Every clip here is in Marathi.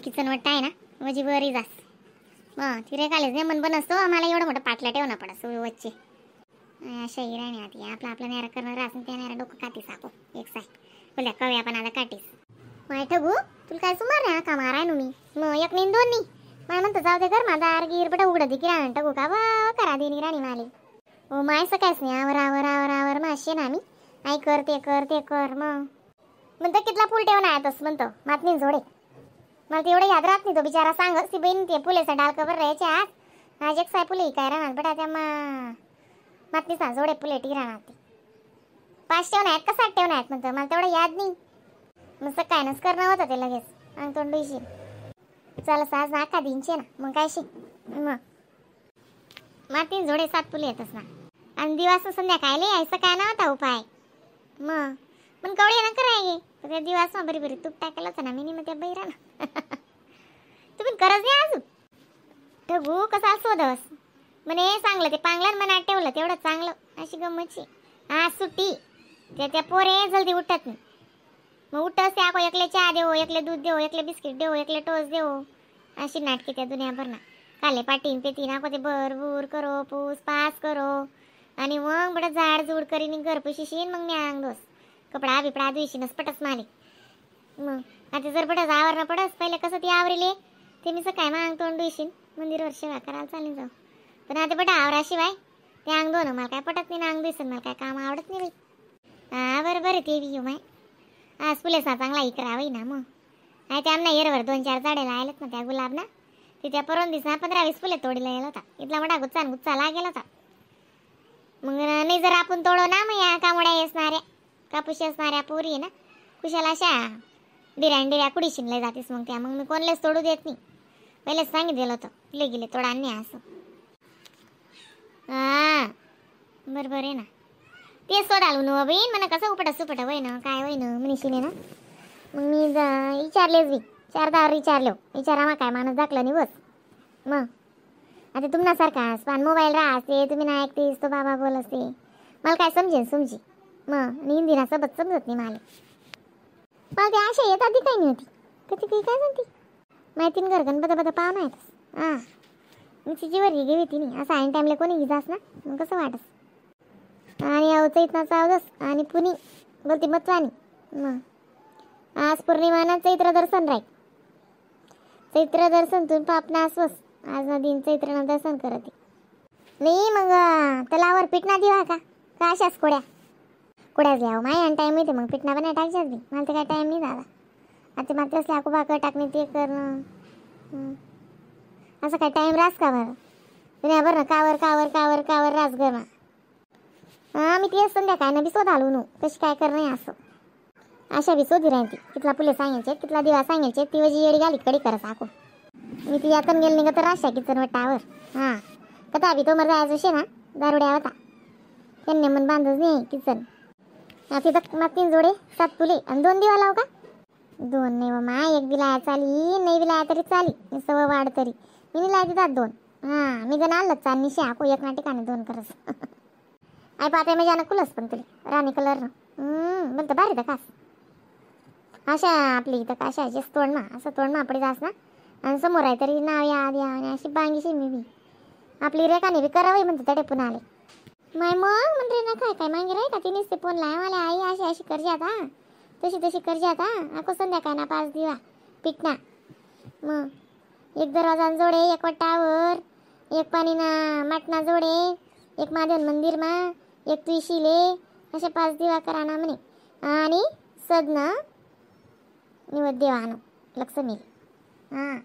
किचन वाटत आहे ना म्हणजे बरी जास मग तिरे कालेच नाही मन बनसतो आम्हाला एवढं मोठं पाटला ठेवणं पडस वच्चे अशा हिराणी आती आपला आपला नेरा करणार असं त्या नेरा डोकं काटीस आको एक साय बोल्या कव्या पण आता काटीस माय ठगू तुला काय सुमार रे का माराय नु मी मग एक नी दोन नी माय म्हणतो जाऊ दे घर माझा आरगीर बटा उघड दे किराण टगू का वा करा देनी राणी माले ओ माय सकाळच नाही आवर आवर आवर आवर माशे ना मी आई कर ते कर मग म्हणतो कितला फुल ठेवून आहे तस म्हणतो मातनी जोडे मला ते एवढं याद राहत नाही तो बिचारा सांग ती बहीण ते फुलेचा डाल कवर राहायचे आज एक साय फुले काय राहणार बटा त्या मातनी सा जोडे फुले टी राहणार ते 5 ठेवून आहेत का 7 ठेवून आहेत म्हणतो मला तेवढं याद नाही मग सकाळनंच करणं होतं ते लगेच अंग तोंड येशील चल साज नाका दिनचे ना मग काय शे मग मातीन जोडे 7 फुले येतच ना आणि दिवस संध्याकाळले यायचं काय नव्हता उपाय मग पण कवडे ना करायगे त्या दिवस बरी बरी तूप टाकायला होता ना मी मग त्या बैरा ना तुम्ही करत नाही अजून ठगू कसा शोधस म्हणे सांगलं ते पांगलं मनात ठेवलं तेवढं चांगलं अशी गमतची हा सुट्टी त्या पोरे जल्दी उठत नाही मग उठस त्या एकले चहा देऊ एकले दूध देऊ एकले बिस्किट देऊ एकले टोस्ट देऊ अशी नाटकी त्या दुनियाभर ना काले पाटीन पेती ना ते भरभूर करो पूस पास करो आणि मग बडं झाड जुड करीन घरपुशी शीन मग मी अंग दोस कपडा बिपडा दुईशीनच पटस माले मग आता जर बडं आवरणं पडस पहिले कसं ती आवरेले ते मी सकाळी मग अंग तोंड दुईशीन मंदिरवर सेवा करायला चालेल जाऊ पण आता बडं आवराशिवाय ते अंग दोन मला काय पटत नाही ना अंग दिसन मला काय काम आवडत नाही बाई हा बरं बरं ते बी येऊ माय आज फुलेसा चांगला इकरावई ना मग नाही ते आमना येरवर 2-4 झाडे लायलेत ना त्या गुलाब ना ते त्या परवान दिसना 15-20 फुले तोडीला गेला होता इथला मोठा गुच्चा लागेला होता मग नाही जर आपण तोडो ना मग या कामड्या असणाऱ्या कापूशी असणाऱ्या पोरी आहे ना कुशाला अशा डिऱ्या कुडीशीन लय जातीस मग त्या मग मी कोणलेच तोडू देत नाही पहिलेच सांगितलेलं होतं फुले गेले तोडा नाही असं हा बरोबर आहे ना तेच सोडालू न बहीण म्हणा कसं उपटा वय ना काय वय ना मनीषीने ना मग मी विचारलेच बी 4 विचारा मग काय माणूस दाखला नाही बस मग आता तुमनासारखा पान मोबाईल राहते तुम्ही ना ऐकतेस तो बाबा बोल असते मला काय समजी मग हिंदी ना सोबत समजत नाही मला ते आशा येत आधी काही नाही होती कधी काही काय सांगते माहिती घर गणपती पाहून आहेत हां मी तिचीवर गेली होती नाही असं ऐन टाईमला कोणी घेजास ना मग कसं वाटस आणि अवचं इथं चावदस आणि पुनी बोलती मत्वानी मग आज पौर्णिमाना चैत्र दर्शन राहील चैत्र दर्शन तुम्ही पापना आसवस आज ना दिन चैत्रनं दर्शन करते नाही मग तलावर पिटना दिवा का अशाच कोड्याच घ्यावं माय आणि टाईम येते मग पिटना पण टाकच्याच बी मला तर काय टाईम नाही झाला आता मात्र असल्या बाकर टाकणे ते करणं असं काय टाईम रास का बरं दुनियाभर ना कावर रास गरमा हां मी तेच संध्याकाळ ना बी शोध आलो नो कशी काय करणं असं अशा बी शोधी राहते कितला फुले सांगायचे कितला दिवा सांगायचे ती वजी येडी गाली कडी करा साको मी ती यातून गेली नाही का तर राशा किचन वाटावर हां कथा बी तो मर जायचं शे ना दारुड्या होता त्यांनी मन बांधच नाही किचन तिथं मग 3 जोडे 7 फुले आणि 2 दिवा लाव का 2 नाही मा एक बी लाया चाली नाही बी लाया तरी चाली मी सवय वाढ तरी मी लाय देतात 2 हां मी जण आणलं चालनी शे आको एक ना ठिकाणी 2 करस आई पाहते म्हणजे कुलस पण तुला राणी कलर बोलतं भारी कास अशा आपली इथं काशा तोडमा असं तोडमा आपली जास ना आणि समोर आहे तरी नाव या आणि अशी बांगीशी मी बी आपली रेखाने बी करावी म्हणतो तडे पुन्हा आले माय मग म्हणते ना काय मागे राही का तिनेच ते फोन लाय मला आई अशी करजी आता तशी करजी आता आको संध्याकाळ ना 5 दिवा पिटना मग एक दरवाजा जोडे एक वट्टावर एक पाणी ना मटना जोडे एक महादेव मंदिर मा एक तुळशीले असे 5 दिवा करा ना म्हणे आणि सदना निवद देवा आणू लक्ष्मी हां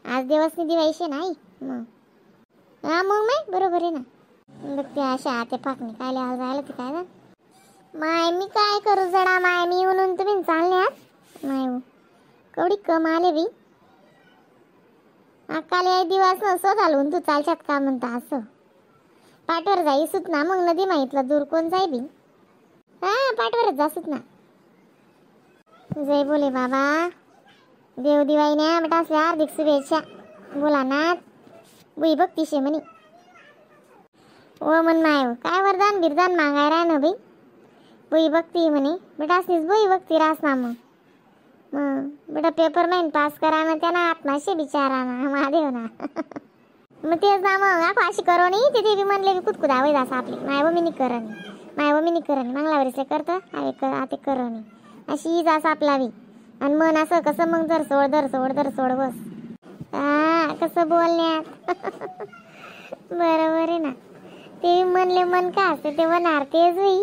आज देवसनी दिवायशे नाही मग हां मग माय बरोबर आहे ना बघ ते अशा आते फाकणे काय लिहायला जायला ते काय ना माय मी काय करू जडा माय मी म्हणून तुम्ही चालण्यात माय कवडी कम आले बी अक्काले 1 दिवस नसो घालून तू चालच्यात का म्हणता असं पाठवर जाई सुत ना मग नदी माहितला दूर कोण जाई बी हां पाठवरच जा सुत ना जय बोले बाबा देव दिवाईने बेटा असल्या हार्दिक शुभेच्छा बोला ना बुई भक्ती शे म्हणे ओ मन माय काय वरदान बिरदान मागाय राय ना बाई बुई भक्ती म्हणे बेटा असलीच बुई भक्ती रास ना मग मग बेटा पेपर नाही पास करा ना त्यांना आत्माशे बिचारा ना महादेव ना. मग तेच ना मग आपण अशी करो नाही तिथे बी म्हणले बी कुदकुदावं असं आपली माय मी नाही करणी माय मी नाही करणी मंगळावरीसले करतं आते करणी अशी जास आपला बी. आणि मन असं कसं मग दर सोड बस कसं बोलण्यात. बरोबर आहे ना. ते म्हणले मन का असते ते होणार तेच होई.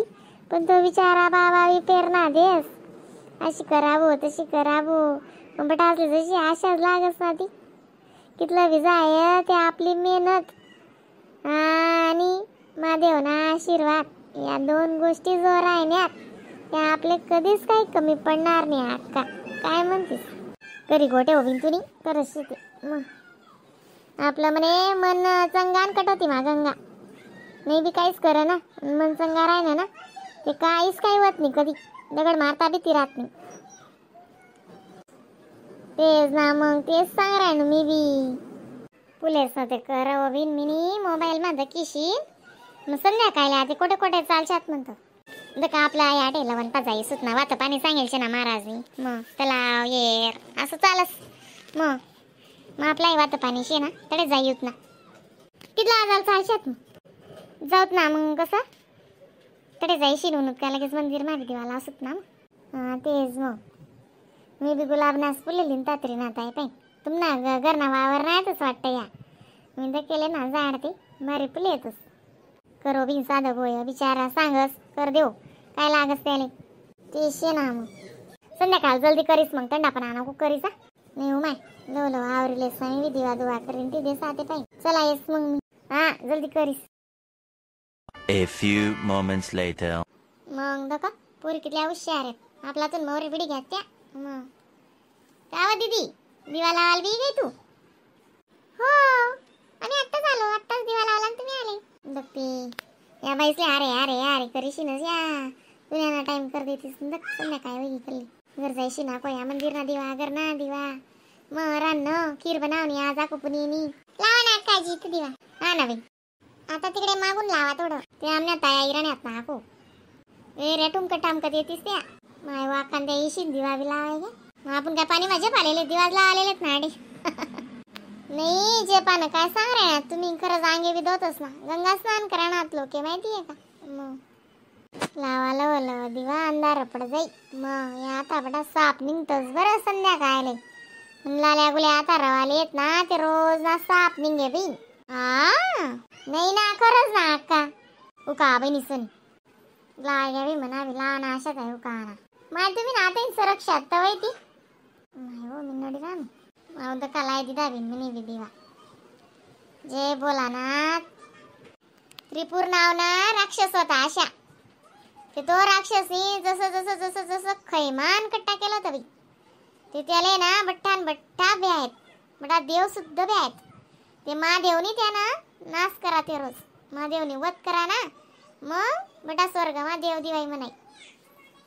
पण तो विचारा बाबा पेरणा देस अशी करावं तशी करावं. पण बेटा असली जशी आशाच लागस ना ती कितलं विजा आहे ते आपली मेहनत आणि महादेव ना आशीर्वाद या दोन गोष्टी जो राहण्यात त्या आपले कधीच काही कमी पडणार नाही. अक्का काय म्हणतेस करी गोटे हो बिन तुनी तरच ते मग आपलं म्हणे मन चंगान कटवती मा गंगा नाही बी काहीच कर ना मन चंगा राहिना ना ते काहीच काही होत नाही कधी दगड मारता बी ती राहत नाही. तेच ना मग तेच सांग राय ना मी बी पुलेस ते करावं बिन मिनी मोबाईल मध्ये किशीन मग संध्याकाळला ते कोठे कोठे चालशात म्हणतो. का आपल्या आई आटेला वनपा जाई सुतना वात पाणी सांगेल ना महाराजनी मग तलाव येर असं चालस मग आपल्या आई वात पाणी शे ना तडे जाईत ना कितला आजाल चालशात मग जाऊत ना मग कसं तडे जाईशी नून का लगेच मंदिर मागे देवाला असत ना. तेच मग मी बी गुलाब नास फुलेली तात्री ना ताई पाय तुम्हाला घरना वावर नाहीतच वाटतं या मी तर केले ना झाडते भारी फुले येतच करो बिन साधं गोय बिचारा सांगस कर देऊ काय लागस त्याले ते शे ना. मग संध्याकाळ जल्दी करीस मग थंडा पण आणा करीसा नाही हो माय लो आवरीलेस मी दिवा दुवा करीन ते दे साते पाय चला येस मग मी जल्दी करीस. A few moments later. मग दका पोरी किती हुशार आहेत आपलातून मोरी बिडी घ्या त्या मग काय दीदी दिवा लावाल बी गे तू. हो आम्ही आत्ताच आलो आत्ताच दिवा लावला आणि तुम्ही आले बघते या बाईसले अरे करीशीनच या दुनियाना टाइम कर देतीस संध्याकाळी वही कल्ली घर जायशी ना कोया मंदिर ना दिवा घर ना दिवा मग रान्न खीर बनावनी आज आकुपणी लावा ना काजी इथं दिवा ना बाई आता तिकडे मागून लावा थोडं ते आमच्या ताया इराण्यात ना आको रेटूम टामकत येतीस त्या माय वाखांद्या येशील दिवा बी लावाय गे आपण काय पाणी माझ्या पालेले दिवाजला आलेलेत ना आडे. नाही जे पानं काय सांग रे तुम्ही खरंच अंगे बी धुतच ना गंगा स्नान करा ना लोके माहितीये का. मग लावा लव दिवा अंधार पड जाई मग या आता बडा साप निघतच बरं संध्याकाळले लाल्या गुल्या आता रवाले येत ना ते रोज ना साप निघे बी नाही ना खरंच ना अक्का उका बहिणी सनी लाया बी म्हणावी लहान आशाच आहे उका ना माय तुम्ही ना आता सुरक्षात तवय ती नाही हो मी नडी ना तर कलाय दिदा बिन मी बी दिवा जे बोला ना त्रिपुर नाव ना राक्षस होता आशा ते तो राक्षसी जसं खैमान कट्टा केला तरी ते त्याले ना बट्टा बे आहेत बटा देव सुद्धा बे आहेत ते महादेवनी त्यांना नाश करा ते रोज महादेवनी वध करा ना मग बटा स्वर्ग महादेव दिवाई म्हणाय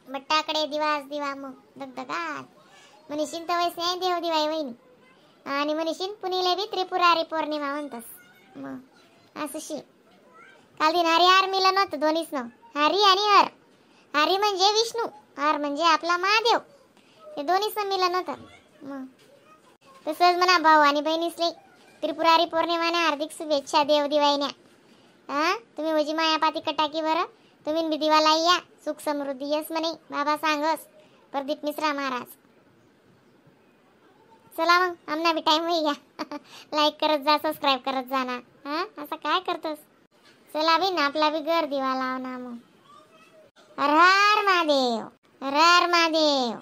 बट्टाकडे दिवास दिवा मग दगदगात मनीषीन तर वैस नाही देव दिवाई वहिनी आणि मनीषीन पुनीले बी त्रिपुरारी पौर्णिमा म्हणतस मग असं शी काल दिन हर मिलन होतं दोन्हीच नाव हरी आणि हरी म्हणजे विष्णू हर म्हणजे आपला महादेव हे दोन्हीच मिलन होतं. मग तसंच म्हणा भाऊ आणि बहिणीसले त्रिपुरारी पौर्णिमाने हार्दिक शुभेच्छा देव दिवाईने तुम्ही वजी मायापाती कटाकी बरं तुम्ही बी दिवाला या सुख समृद्धी यस म्हणे बाबा सांगस प्रदीप मिश्रा महाराज. चला मग आमना बी टाइम होई घ्या लाईक करत जा सबस्क्राईब करत जा ना असं काय करतोस चला बी ना आपला बी घर दिवा लाव ना मग हर हर महादेव हर हर महादेव.